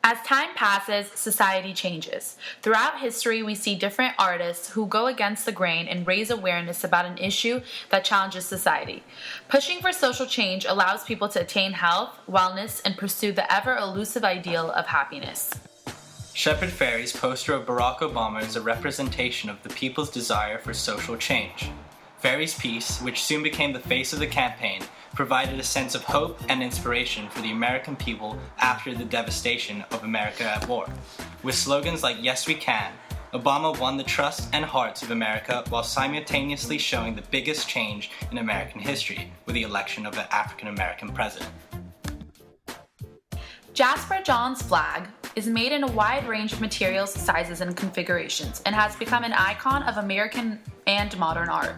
As time passes, society changes. Throughout history, we see different artists who go against the grain and raise awareness about an issue that challenges society. Pushing for social change allows people to attain health, wellness, and pursue the ever-elusive ideal of happiness. Shepard Fairey's poster of Barack Obama is a representation of the people's desire for social change. Fairey's piece, which soon became the face of the campaign, provided a sense of hope and inspiration for the American people after the devastation of America at war. With slogans like "Yes, we can," Obama won the trust and hearts of America while simultaneously showing the biggest change in American history with the election of an African American president. Jasper Johns' flag is made in a wide range of materials, sizes, and configurations, and has become an icon of American and modern art.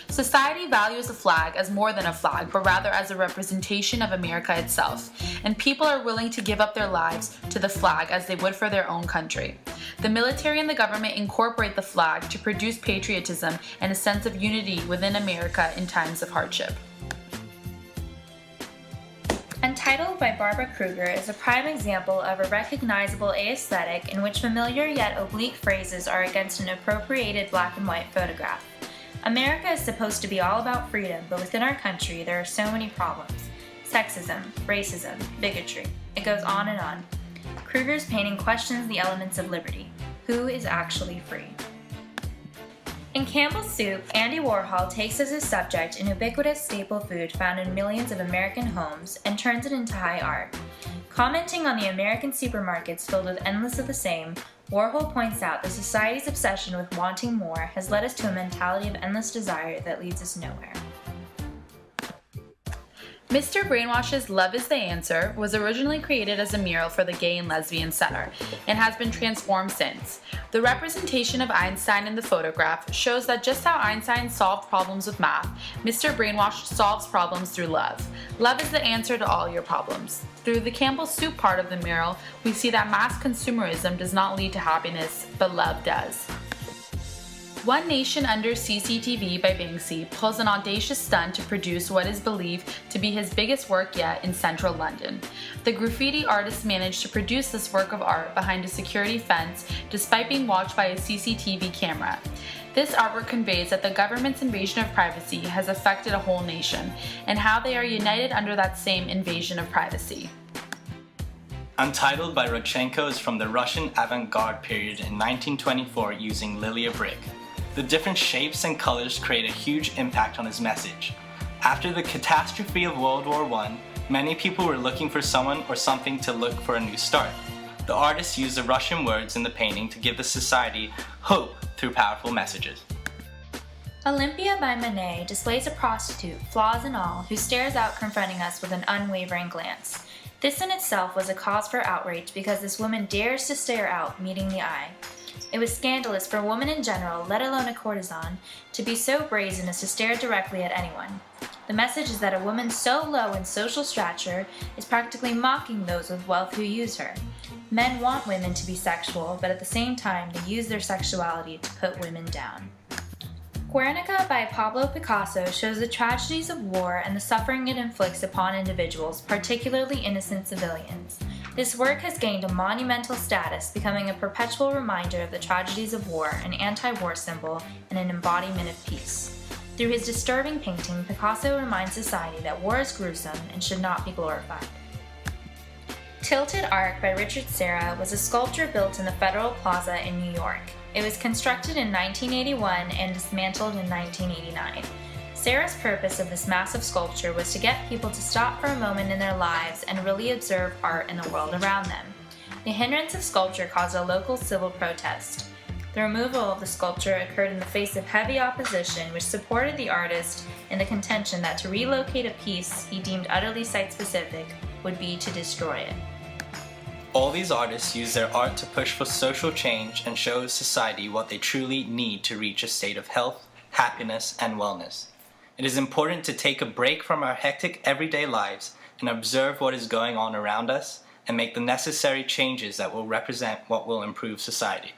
Society values the flag as more than a flag, but rather as a representation of America itself, and people are willing to give up their lives to the flag as they would for their own country. The military and the government incorporate the flag to produce patriotism and a sense of unity within America in times of hardship. Untitled by Barbara Kruger is a prime example of a recognizable aesthetic in which familiar yet oblique phrases are against an appropriated black and white photograph. America is supposed to be all about freedom, but within our country there are so many problems. Sexism, racism, bigotry. It goes on and on. Kruger's painting questions the elements of liberty. Who is actually free? In Campbell's Soup, Andy Warhol takes as his subject an ubiquitous staple food found in millions of American homes and turns it into high art. Commenting on the American supermarkets filled with endless of the same, Warhol points out that society's obsession with wanting more has led us to a mentality of endless desire that leads us nowhere. Mr. Brainwash's Love is the Answer was originally created as a mural for the Gay and Lesbian Center and has been transformed since. The representation of Einstein in the photograph shows that just how Einstein solved problems with math, Mr. Brainwash solves problems through love. Love is the answer to all your problems. Through the Campbell's Soup part of the mural, we see that mass consumerism does not lead to happiness, but love does. One Nation Under CCTV by Banksy pulls an audacious stunt to produce what is believed to be his biggest work yet in central London. The graffiti artist managed to produce this work of art behind a security fence despite being watched by a CCTV camera. This artwork conveys that the government's invasion of privacy has affected a whole nation, and how they are united under that same invasion of privacy. Untitled by Rodchenko is from the Russian avant-garde period in 1924 using Lilia brick. The different shapes and colors create a huge impact on his message. After the catastrophe of World War I, many people were looking for someone or something to look for a new start. The artist used the Russian words in the painting to give the society hope through powerful messages. Olympia by Manet displays a prostitute, flaws and all, who stares out confronting us with an unwavering glance. This in itself was a cause for outrage because this woman dares to stare out, meeting the eye. It was scandalous for a woman in general, let alone a courtesan, to be so brazen as to stare directly at anyone. The message is that a woman so low in social stature is practically mocking those with wealth who use her. Men want women to be sexual, but at the same time they use their sexuality to put women down. Guernica by Pablo Picasso shows the tragedies of war and the suffering it inflicts upon individuals, particularly innocent civilians. This work has gained a monumental status, becoming a perpetual reminder of the tragedies of war, an anti-war symbol, and an embodiment of peace. Through his disturbing painting, Picasso reminds society that war is gruesome and should not be glorified. Tilted Arc by Richard Serra was a sculpture built in the Federal Plaza in New York. It was constructed in 1981 and dismantled in 1989. Serra's purpose of this massive sculpture was to get people to stop for a moment in their lives and really observe art in the world around them. The hindrance of sculpture caused a local civil protest. The removal of the sculpture occurred in the face of heavy opposition, which supported the artist in the contention that to relocate a piece he deemed utterly site-specific would be to destroy it. All these artists use their art to push for social change and show society what they truly need to reach a state of health, happiness, and wellness. It is important to take a break from our hectic everyday lives and observe what is going on around us and make the necessary changes that will represent what will improve society.